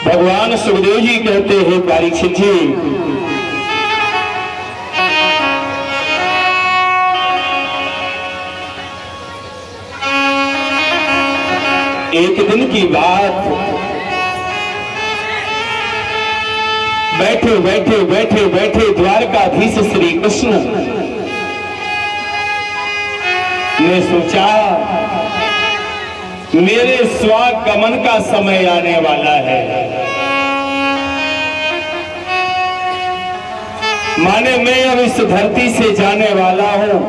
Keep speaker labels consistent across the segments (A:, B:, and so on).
A: भगवान सुखदेव जी कहते हैं परीक्षित जी, एक दिन की बात, बैठे बैठे बैठे बैठे द्वारकाधीश श्री कृष्ण ने सोचा मेरे स्वागमन का समय आने वाला है। माने मैं अब इस धरती से जाने वाला हूं,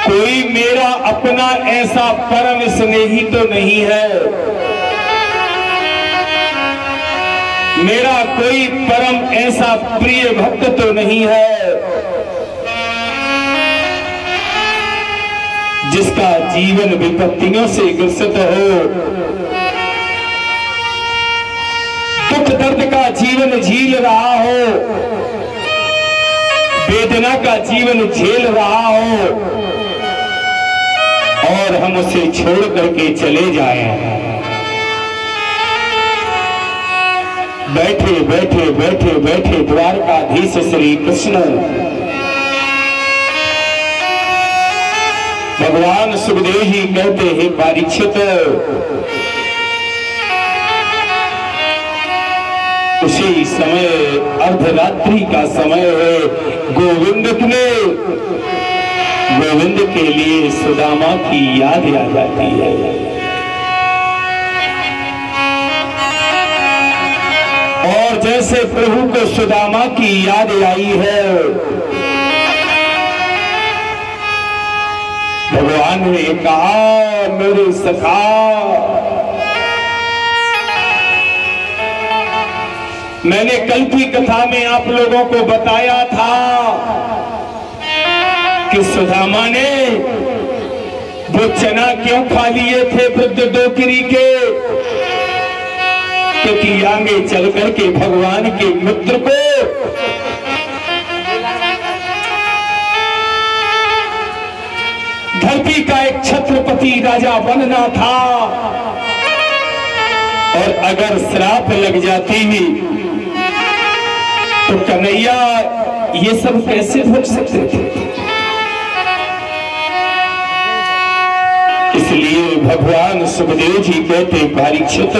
A: कोई मेरा अपना ऐसा परम स्नेही तो नहीं है, मेरा कोई परम ऐसा प्रिय भक्त तो नहीं है जिसका जीवन विपत्तियों से ग्रसित हो, दुख दर्द का जीवन झील रहा हो, वेदना का जीवन झेल रहा हो और हम उसे छोड़ करके चले जाएं। बैठे बैठे बैठे बैठे द्वारकाधीश श्री कृष्ण भगवान सुखदेव जी कहते हैं परीक्षित, उसी समय अर्धरात्रि का समय है, गोविंद के लिए सुदामा की याद आ जाती है। और जैसे प्रभु को सुदामा की याद आई है, भगवान ने कहा मेरे सखा, मैंने कल की कथा में आप लोगों को बताया था कि सुदामा ने वो चना क्यों खा लिए थे वृद्ध डोकरी के, क्योंकि आगे चल करके भगवान के मित्र को धरती का एक छत्रपति राजा बनना था, और अगर श्राप लग जाती भी तो कन्हैया ये सब कैसे भोग सकते थे। इसलिए भगवान सुखदेव जी कहते परीक्षित,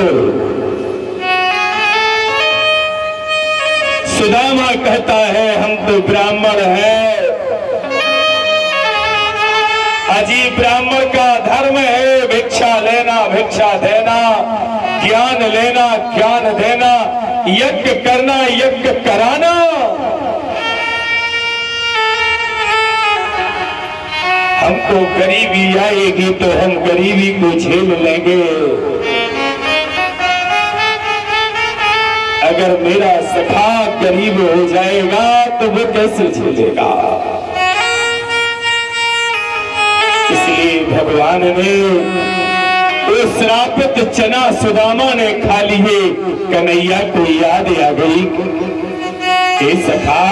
A: सुदामा कहता है हम तो ब्राह्मण हैं, अजी ब्राह्मण का धर्म है भिक्षा लेना भिक्षा देना, ज्ञान लेना ज्ञान देना, यज्ञ करना यज्ञ कराना। हमको गरीबी आएगी तो हम गरीबी को झेल लेंगे, अगर मेरा सखा गरीब हो जाएगा तो वो कैसे झेलेगा। इसलिए भगवान ने उस श्रापित चना सुदामा ने खा लिए, कन्हैया को याद आ गई, हे सखा,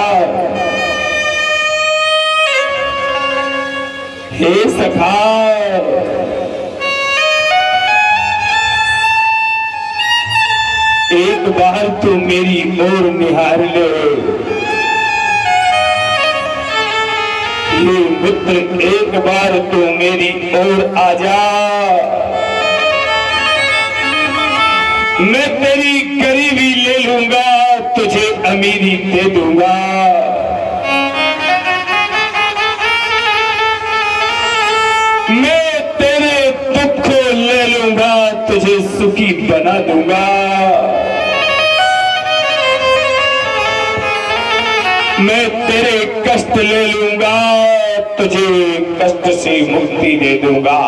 A: हे सखा, एक बार तू मेरी ओर निहार ले, ये मित्र एक बार तू मेरी ओर आ जा, मैं तेरी गरीबी ले लूंगा, तुझे अमीरी दे दूंगा। मैं तेरे दुख को ले लूंगा, तुझे सुखी बना दूंगा। मैं तेरे कष्ट ले लूंगा, तुझे कष्ट से मुक्ति दे दूंगा।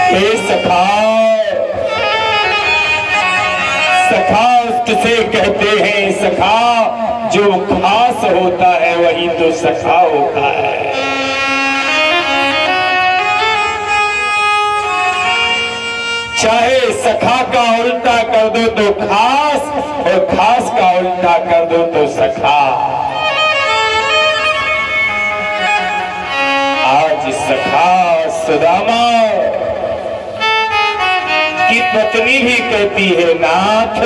A: हे सखा, सखा उससे कहते हैं, सखा जो खास होता है वही तो सखा होता है। चाहे सखा का उल्टा कर दो तो खास, और खास का उल्टा कर दो तो सखा। आज सखा सुदामा की पत्नी भी कहती है, नाथ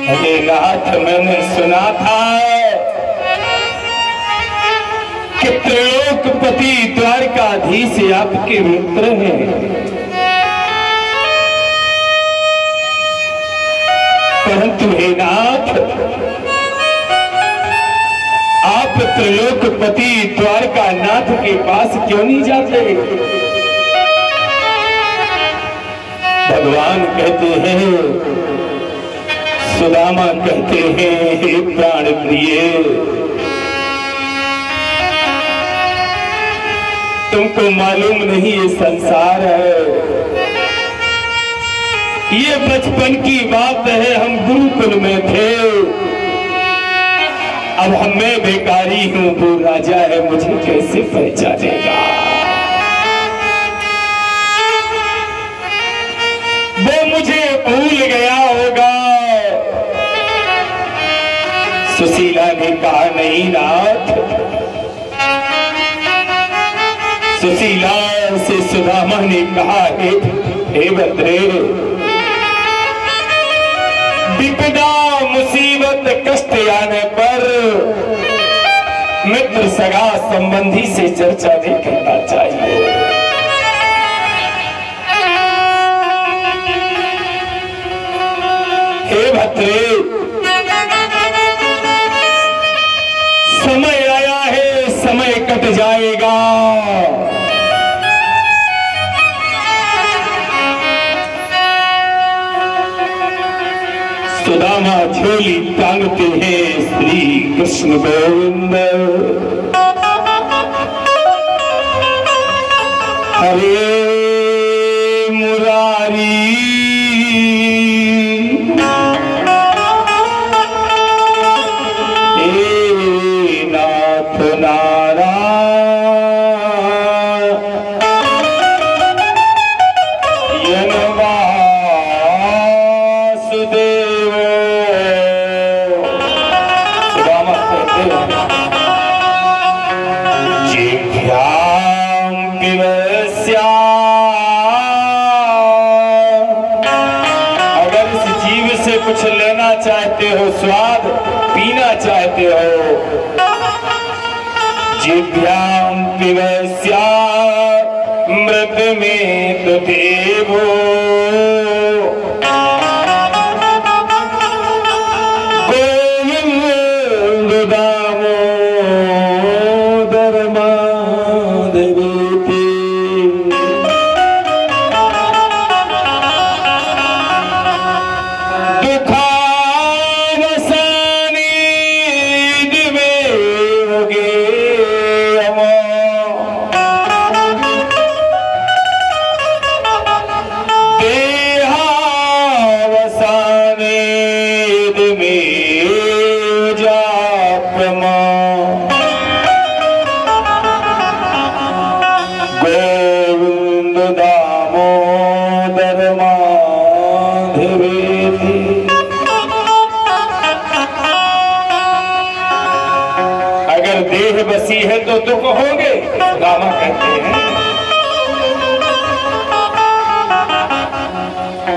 A: अरे नाथ, मैंने सुना था कि त्रैलोकपति द्वारकाधीश आपके मित्र हैं, परंतु हे नाथ, आप त्रैलोकपति द्वारकानाथ के पास क्यों नहीं जाते? भगवान कहते हैं, सुदामा कहते हैं, हे प्राण प्रिय, तुमको मालूम नहीं ये संसार है, ये बचपन की बात है, हम गुरुकुल में थे, अब हम मैं बेकारी हूं, वो राजा है, मुझे कैसे पहचानेगा? वो मुझे भूल गया होगा। सुशीला ने कहा, नहीं नाथ। सुशीला से सुदामा ने कहा, हे भद्रे, विपदा मुसीबत कष्ट आने पर मित्र सगा संबंधी से चर्चा नहीं करना चाहिए। हे भद्रे, समय आया है, समय कट जाएगा। सुदामा झोली टांगते हैं, श्री कृष्ण गोविंद हरे मुरारी, हे नाथ नारायण कुछ लेना चाहते हो, स्वाद पीना चाहते हो, जिभ्याम पिबस्या मृत में तो देवो, गोविंद दामोदर माधवेति। अगर देह बसी है तो दुख होंगे, रामा कहते हैं,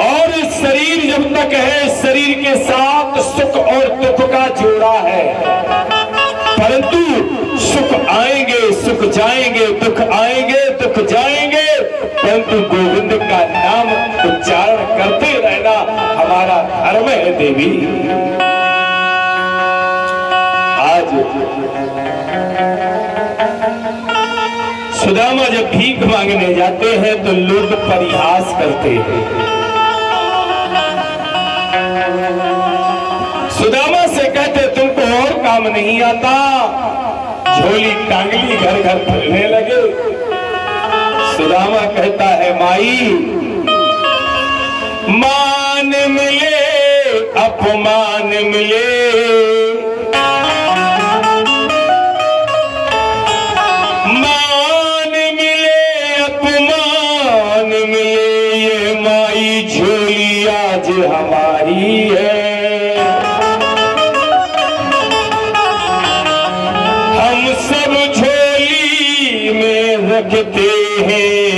A: और शरीर जब तक है, शरीर के साथ सुख और दुख का जोड़ा है, परंतु सुख आएंगे सुख जाएंगे, दुख आएंगे दुख जाएंगे, परंतु गोविंद का नाम उच्चारण करते रहना हमारा धर्म है। देवी, आज सुदामा जब भीख मांगने जाते हैं तो लोग परिहास करते हैं। सुदामा से कहते, तुमको और काम नहीं आता? झोली टांगली घर घर फिरने लगे। सुदामा कहता है, माई, मान मिले अपमान मिले, मान मिले अपमान मिले, ये माई झोली आज हमारी है। हमसे रखते हैं,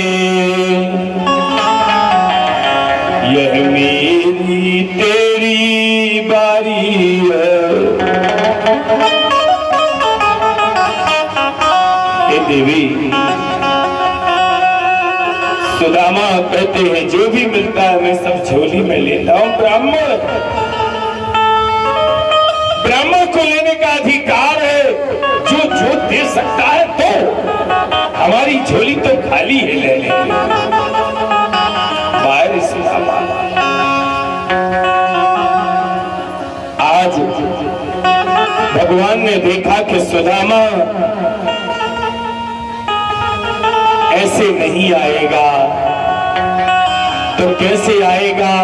A: यह मेरी तेरी बारी है। हे देवी, सुदामा कहते हैं जो भी मिलता है मैं सब झोली में लेता हूं। ब्राह्मण को लेने का अधिकार है, जो दे सकता है तो हमारी झोली तो खाली है, ले लेंगे। बाहर सुदामा आज भगवान ने देखा कि सुदामा ऐसे नहीं आएगा तो कैसे आएगा।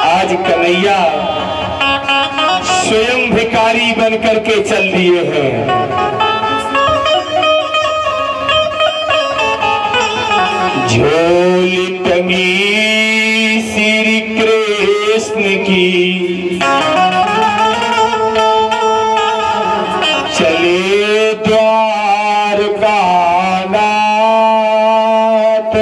A: आज कन्हैया स्वयं भिखारी बन करके चल दिए हैं। झोली टंगी श्री कृष्ण की, चले द्वारका नाथ,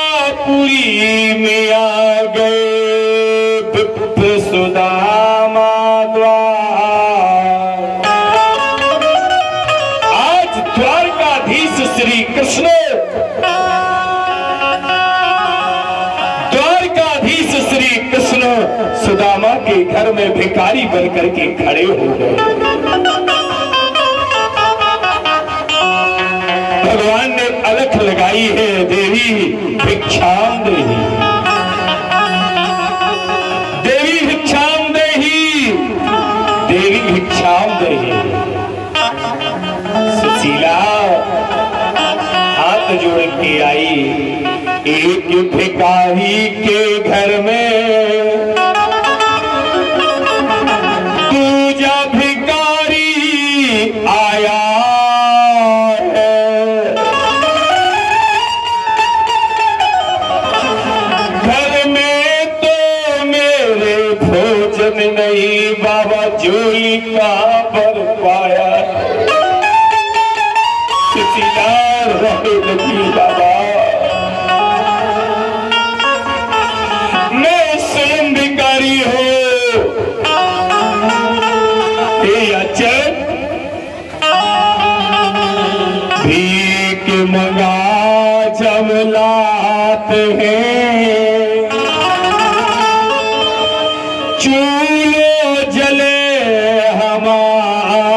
A: वृंदापुरी में आ गए विप्र सुदामा द्वार। आज द्वारकाधीश श्री कृष्ण, द्वारकाधीश श्री कृष्ण सुदामा के घर में भिखारी बनकर के खड़े हो गए। भगवान ने अलख लगाई है, देवी भिक्षाम देही, देवी भिक्षाम देही, देवी भिक्षाम देही। सुशीला हाथ जोड़ के आई, एक भिखारी के घर में दूजा भिखारी आया है। घर में तो मेरे भोजन नहीं, बाबा झोली कहाँ पर पाया। सुशीला रोने लगी, बाबा मैं स्वयं भिखारी हूँ, भीख मंगा जब लाते हैं, चूल्हे जले हमारे,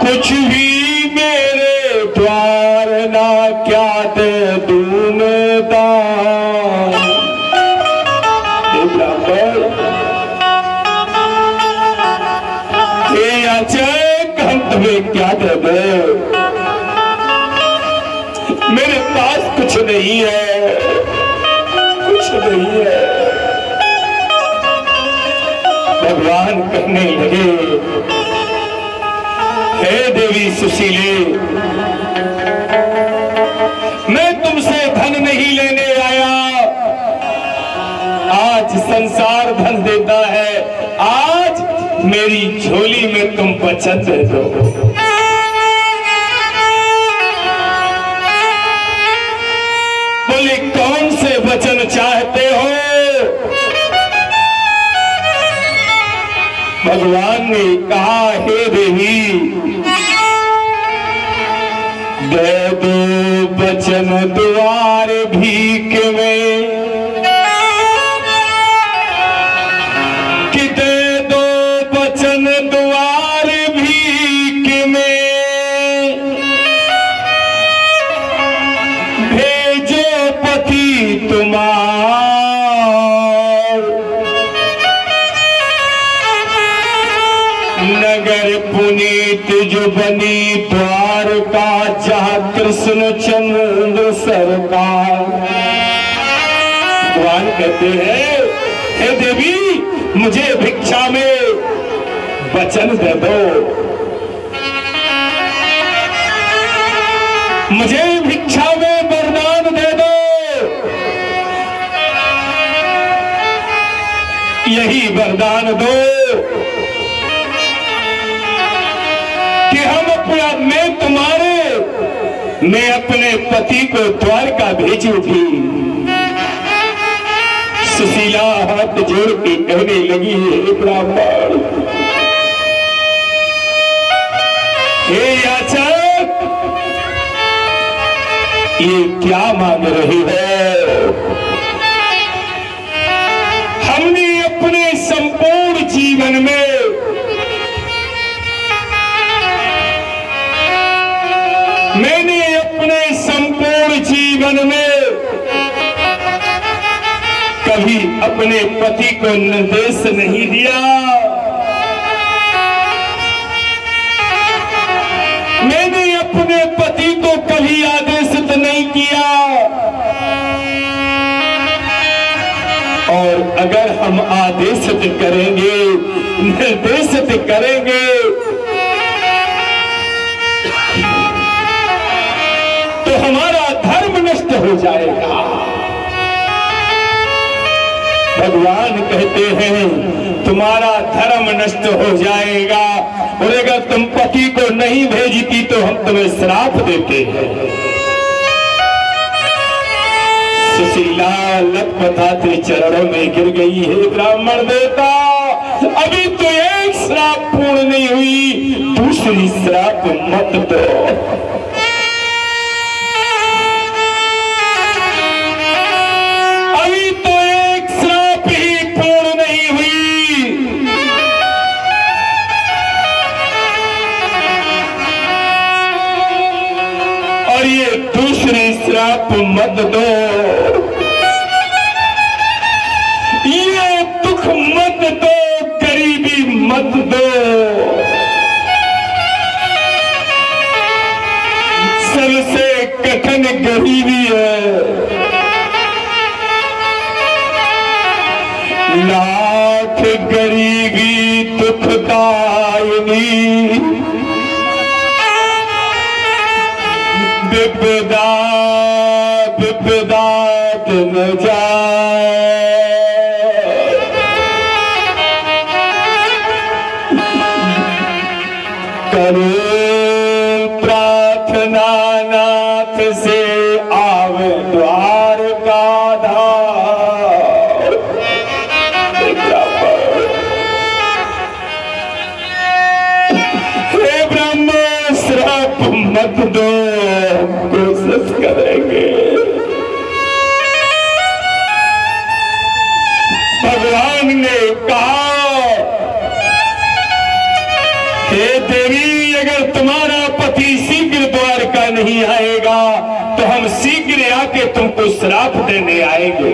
A: कुछ भी मेरे द्वार ना क्या दे दूं मैं दान। तुम्हें क्या दे दे, मेरे पास कुछ नहीं है, कुछ नहीं है। भगवान कहने लगे, हे देवी सुशीले, मैं तुमसे धन नहीं लेने आया, आज संसार धन देता है, आज मेरी झोली में तुम वचन दे दो। बोले कौन से वचन चाहते हो। भगवान ने कहा, हे देवी दे दो वचन द्वार भीख में, द्वार भीख में भेजो पति तुम्हार, नगर पुनीत जो बनी द्वारका, जहाँ कृष्ण चंद्र सरकार। भगवान कहते हैं, हे देवी मुझे भिक्षा में वचन दे दो, मुझे भिक्षा में वरदान दे दो। वरदान दो कि मैं अपने पति को द्वारका भेजू थी। सुशीला हाथ जोड़ के कहने लगी, हे ब्राह्मण, हे याचक, ये क्या मांग रही है? हमने अपने संपूर्ण जीवन में कभी अपने पति को निर्देश नहीं दिया। मैंने अपने पति को कभी आदेशित नहीं किया, और अगर हम आदेशित करेंगे, निर्देशित करेंगे, तो हमारा धर्म नष्ट हो जाएगा। भगवान कहते हैं तुम्हारा धर्म नष्ट हो जाएगा, और अगर तुम पति को नहीं भेजती तो हम तुम्हें श्राप देते हैं। सुशीला लटपटाते चरणों में गिर गई, हे ब्राह्मण देवता, अभी तो एक श्राप पूर्ण नहीं हुई, दूसरी श्राप मत दो। श्राप मत दो, ये दुख मत दो, गरीबी मत दो। सबसे कठिन गरीबी है, लाख गरीबी दुखदायिनी, विपदा विपदात न जाए। करो प्रार्थना नाथ से आवे द्वार का धार। हे ब्रह्म, श्राप मत दो, कोशिश करेंगे। भगवान ने कहा, हे देवी, अगर तुम्हारा पति शीघ्र द्वारका नहीं आएगा तो हम शीघ्र आके तुमको श्राप देने आएंगे।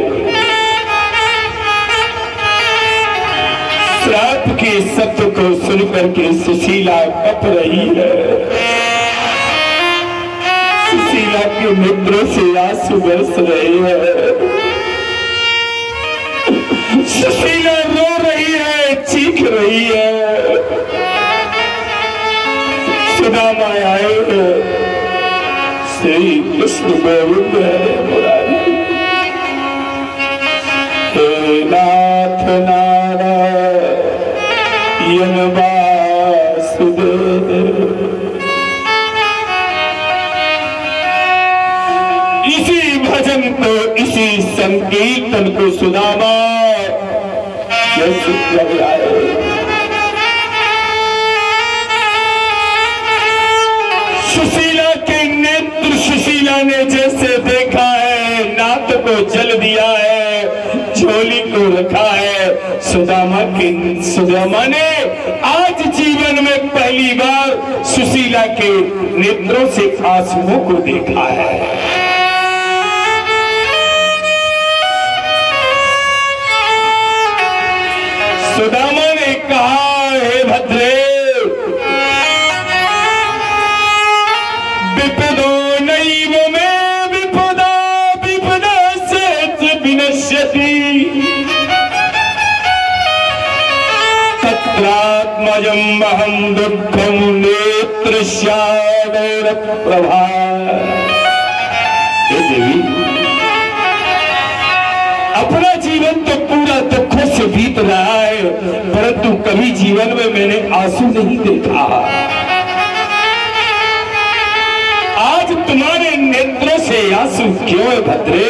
A: श्राप के शब्द को सुनकर के सुशीला कप रही है। सुशीला के नेत्रों से आंसू बरस रहे हैं। सुशीला रो रही है, चीख रही है। सुदामा आए हैं, श्री कृष्ण गोविंद हरे मुरारी, हे नाथ नारायण वासुदेव। इसी भजन को, इसी संकीर्तन को सुदामा सुशीला के नेत्र, सुशीला ने जैसे देखा है, नाथ को जल दिया है, झोली को रखा है। सुदामा ने आज जीवन में पहली बार सुशीला के नेत्रों से आंसुओं को देखा है। सुदामा ने कहा, हे भद्रे, विपदो नैव में विपदा, विपदा से विनश्यति, तत्रात्मजम् अहम् दुःखम् नेत्रस्यादेव प्रभा। हे देवी, अपना जीवन तो पूरा दुखों से बीत रहा है, कभी जीवन में मैंने आंसू नहीं देखा। आज तुम्हारे नेत्रों से आंसू क्यों है भद्रे?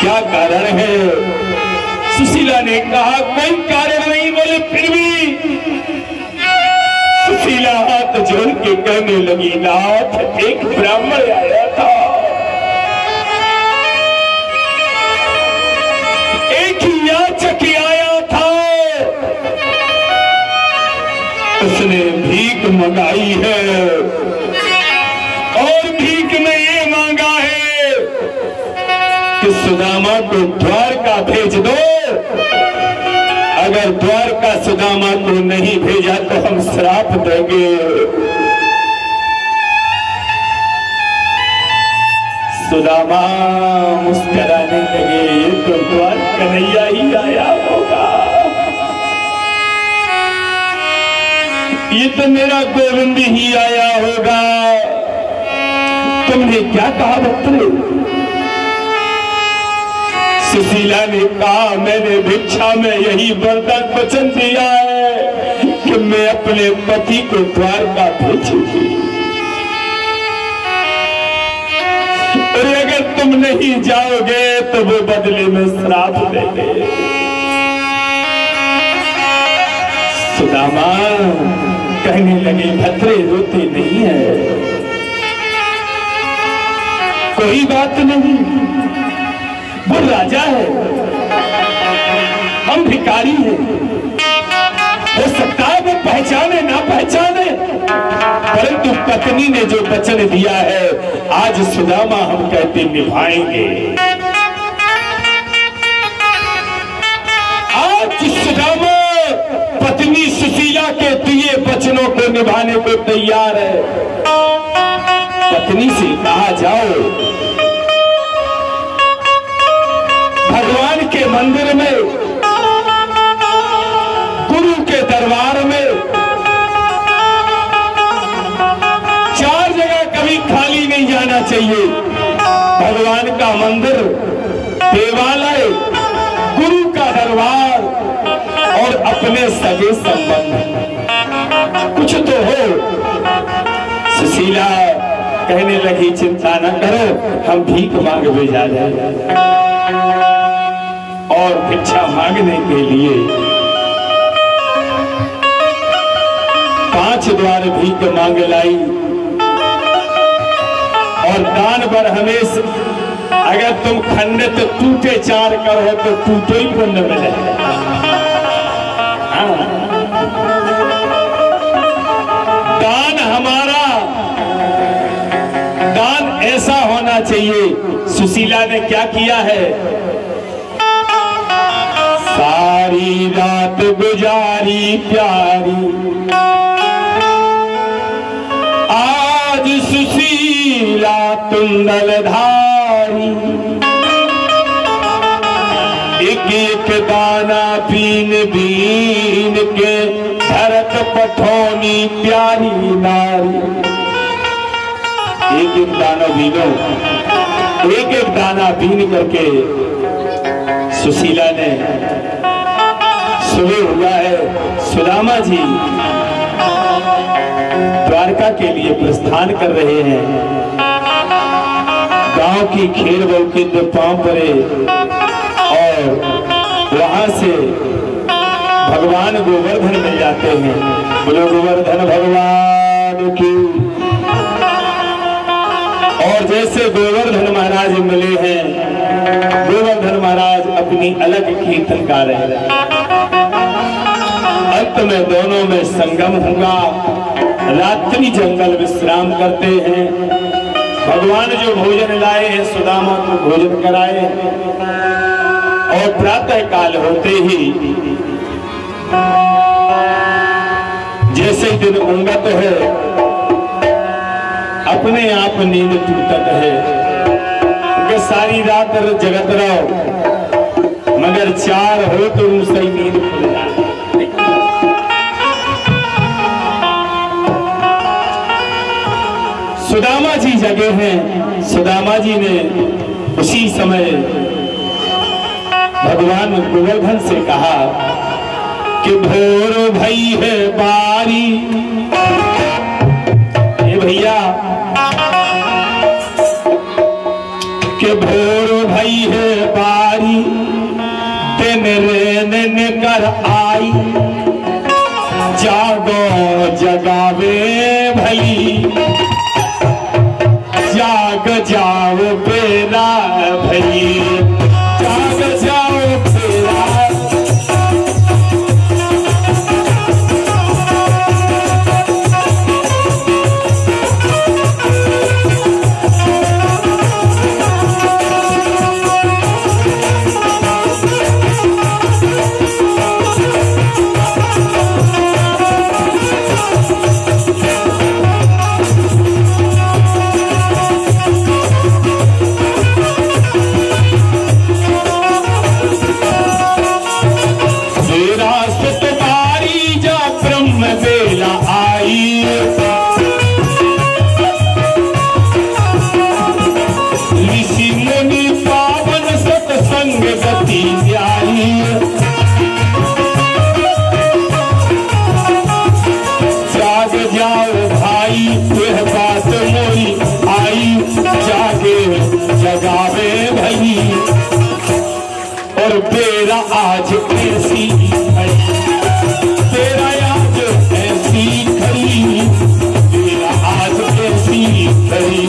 A: क्या कारण है? सुशीला ने कहा कोई कारण नहीं। बोले फिर भी? सुशीला हाथ जोड़ के कहने लगी नाथ, एक ब्राह्मण आया था, एक याचक आया था, उसने भीख मंगाई है और भीख में ये मांगा है कि सुदामा को द्वारका भेज दो। अगर द्वारका सुदामा को नहीं भेजा तो हम श्राप देंगे। सुदामा मुस्कुराने लगे, ये तो द्वारका कन्हैया ही आया होगा, ये तो मेरा गोविंद ही आया होगा। तुमने क्या कहा भक्तरे? सुशीला ने कहा मैंने भिक्षा में यही वरदान वचन दिया है कि मैं अपने पति को द्वारका भेजूंगी, और अगर तुम नहीं जाओगे तो वो बदले में श्राप देंगे। सुदामा कहने लगे भद्रे रोते नहीं है, कोई बात नहीं, वो राजा है, हम भिखारी हैं, हो सकता है वो पहचाने ना पहचाने, परंतु पत्नी ने जो वचन दिया है आज सुदामा हम कहते निभाएंगे। आज सुदामा पत्नी सुशीला के दिए वचनों को निभाने को तैयार है। पत्नी से कहा जाओ भगवान के मंदिर में, गुरु के दरबार में, 4 जगह कभी खाली नहीं जाना चाहिए। भगवान का मंदिर, देवालय, गुरु का दरबार और अपने सगे संबंध, कुछ तो हो। सुशीला कहने लगी चिंता न करो, हम भीख मांग भेजा जाए। और भिक्षा मांगने के लिए 5 द्वार भीख मांग लाई। और दान पर हमेशा अगर तुम खंडित टूटे 4 करो तो टूटे ही पुण्य मिले। दान हमारा दान ऐसा होना चाहिए। सुशीला ने क्या किया है? सारी रात गुजारी प्यारी, आज सुशीला तुंदलधारी, एक एक दाना बीन बीन के धरत पठौनी प्यारी नारी। एक एक दाना बीनो, एक एक दाना बीन करके सुशीला ने, सुबह हुआ है, सुदामा जी द्वारका के लिए प्रस्थान कर रहे हैं। गांव की खेर बल के 2 पांव पड़े और वहां से भगवान गोवर्धन मिल जाते हैं। बोलो गोवर्धन भगवान की। और जैसे गोवर्धन महाराज मिले हैं, गोवर्धन महाराज अपनी अलग कीर्तन गा रहे हैं। अंत में दोनों में संगम होगा। रात्रि जंगल विश्राम करते हैं। भगवान जो भोजन लाए हैं सुदामा को भोजन कराए, और प्रातः काल होते ही जैसे दिन उंगत है अपने आप नींद टूटत है कि सारी रात जगत रहो, मगर 4 हो तो सही नींद खुल जाए। सुदामा जी जगे हैं। सुदामा जी ने उसी समय भगवान गोवर्धन से कहा कि भोर भई है बारी। ये भैया कि भोर भई है बारी, दिन रेन कर आई, जागो जगावे भली, जाग जाओ बेरा भली, जाग जाओ बेरा। जगावे भई और बेरा आज ऐसी खड़ी, बेरा आज ऐसी खड़ी, बेरा आज ऐसी खड़ी।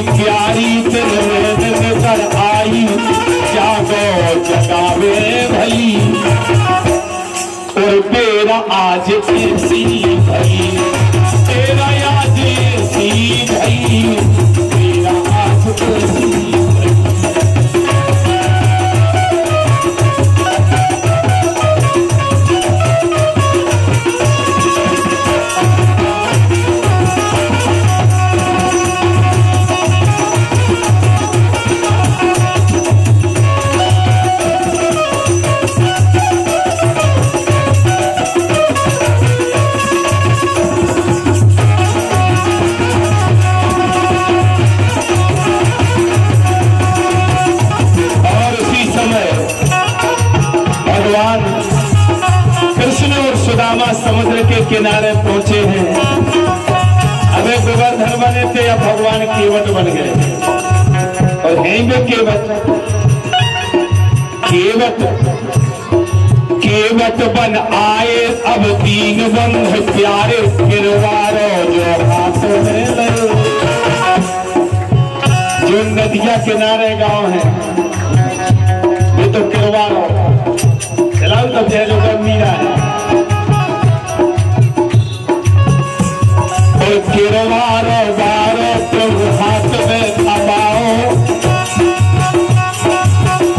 A: प्यारी दिन कर आई, जागो जगावे भई और बेरा आज ऐसी भई, तेरा आज ऐसी भई, बेरा आज ऐसी भई। कृष्ण और सुदामा समुद्र के किनारे पहुंचे हैं। अब गोवर्धन बने थे या भगवान केवट बन गए और हैं भी केवट बन आए। अब दीन बंधु प्यारे गिरवारो जो हाथ में लगे। जो नदिया किनारे गांव है ये तो गिरवारो चलाओ तब जो मीरा है और गिरवारो बारो प्रभु हाथ में थमाओ,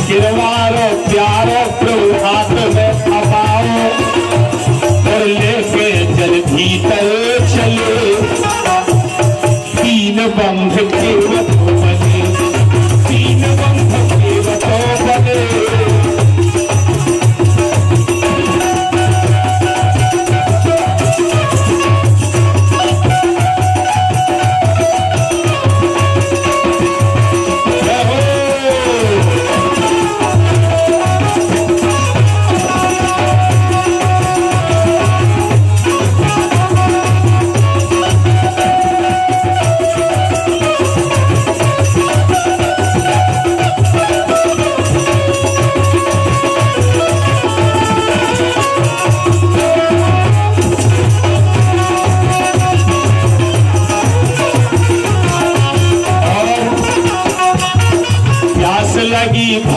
A: गिरवारो प्यारो प्रभु हाथ में थमाओ और लेके जल भीतर चले। तीन बंध केवट बने, तीन बंध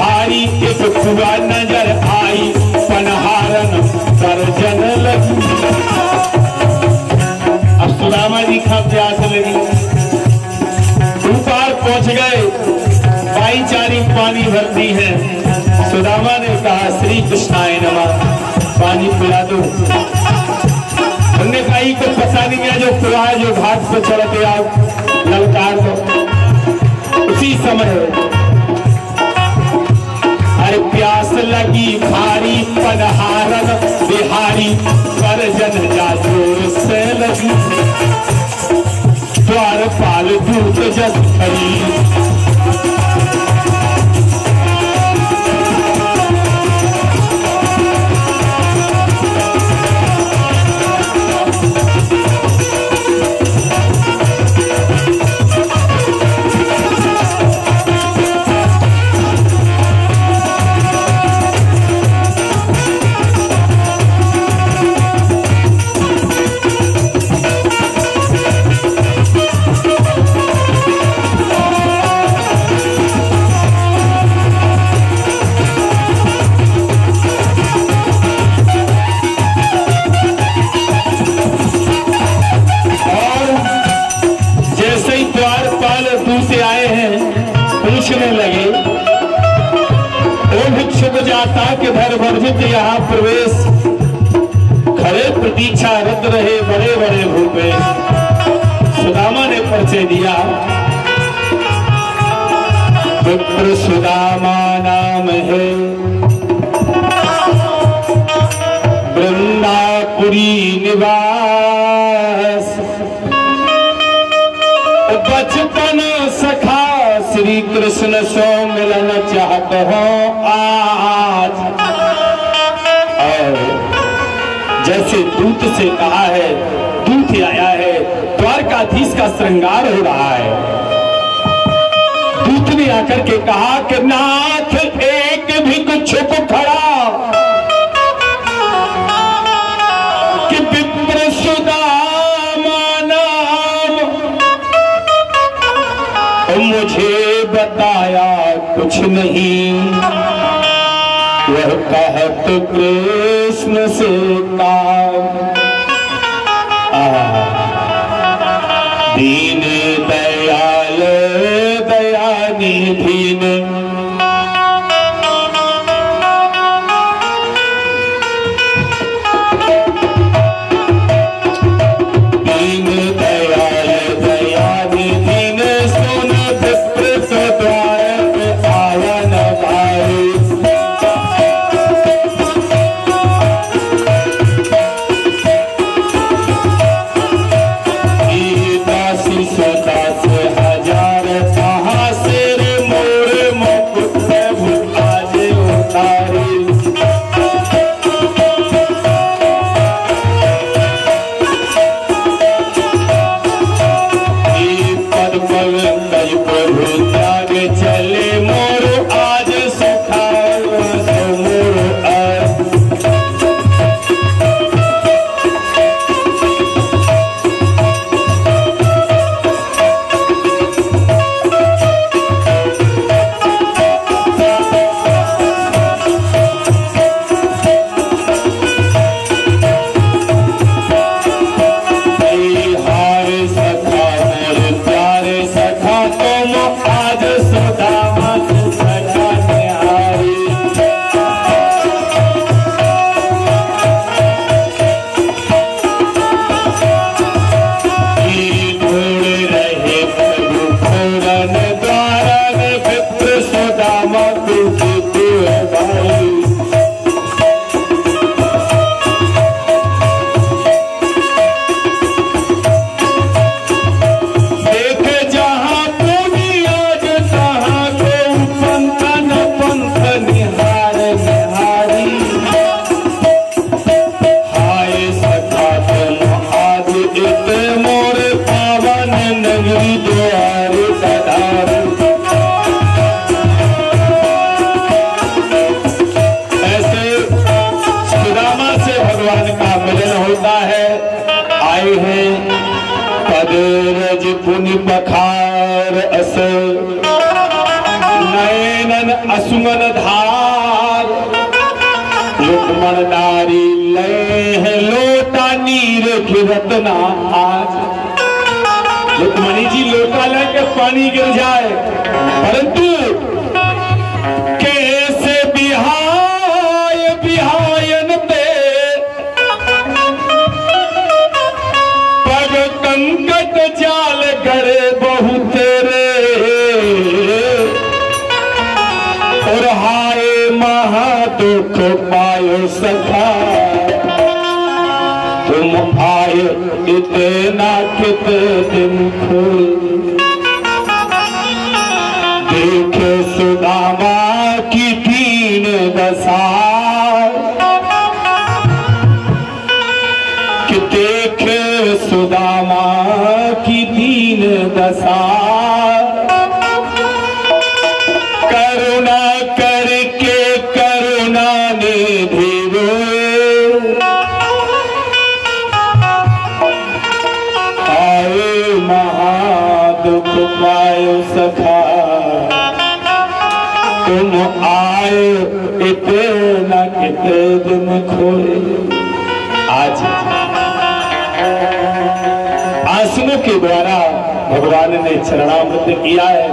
A: बिहारी एक कुआ नजर आई, पनहारन सर्जन लगी। अब सुदामा जी का प्यास लगी, ऊपर पहुंच गए, बाई चारी पानी भरती है। सुदामा ने कहा श्री कृष्णाय नमः, पानी पिला दो। उन्होंने कहा को पता नहीं है, जो कुआ जो घाट पे चढ़ते आप ललकार दो। उसी समय अरे प्यास लगी भारी, पनहारन बिहारी सर्जन जा जोर से लगी। द्वारपाल दूत जस खरी, लगे ओ भिक्षुक जाता के धर वर्जित यहाँ प्रवेश, खड़े प्रतीक्षारत रहे बड़े बड़े भूपेश। सुदामा ने परिचय दिया, विप्र सुदामा नाम है, वृंदापुरी निवास। बचपन सखा श्री कृष्ण सो मिलन चाहत हो आज। और जैसे दूत से कहा है, दूत आया है, द्वारकाधीश का श्रृंगार हो रहा है। दूत ने आकर के कहा कि नाथ एक भी कुछ खड़ा, कि विप्र सुदामा नाम मुझे बताया कुछ नहीं। वह कहत कृष्ण से काम, दीन दयाल दयानिधि ने हजार कहा से रे मोर धार लुकमन नारी ले लोटा नीर गिरत ना आज। लुकमनी जी लोटा लेके पानी गिर जाए, परंतु कैसे बिहाय बिहायन पे पग कंकट जाल गड़े बहुत रे, और हाय महा दुख पायो सखा तुम आए इतना कित दिन खुल। देखे सुदामा की दीन दशा कि देखे सुदामा की दीन दशा, करुणा करके करुणा निधि आए महादुख पायो सखा तुम आए इतना कितने दिन खोए। आज आसनों के द्वारा भगवान ने चरणामृत किया है,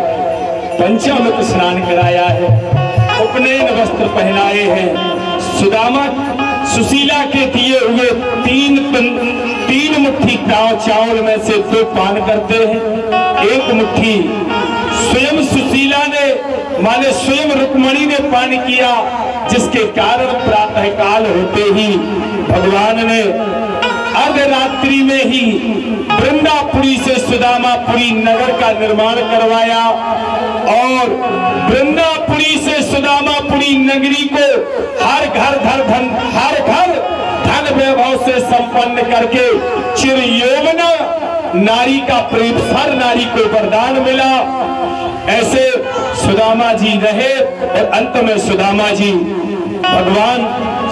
A: पंचामृत स्नान कराया है, उपनयन वस्त्र पहनाए हैं। सुदामा सुशीला के दिए हुए तीन मुट्ठी चावल में से 2 पान करते हैं, 1 मुट्ठी स्वयं सुशीला ने माने स्वयं रुक्मणी ने पान किया, जिसके कारण प्रातः काल होते ही भगवान ने अर्धरात्रि में ही वृंदापुरी से सुदामापुरी नगर का निर्माण करवाया और वृंदापुरी से सुदामापुरी नगरी को हर घर धन वैभव से संपन्न करके चिर यौवना नारी का प्रेमसर नारी को वरदान मिला। ऐसे सुदामा जी रहे और अंत में सुदामा जी भगवान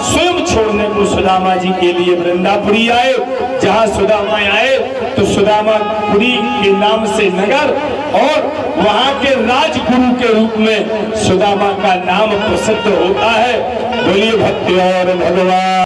A: स्वयं छोड़ने को सुदामा जी के लिए वृंदापुरी आए। जहां सुदामा आए तो सुदामापुरी के नाम से नगर और वहां के राजगुरु के रूप में सुदामा का नाम प्रसिद्ध होता है। बोलिए भक्ति और भगवान।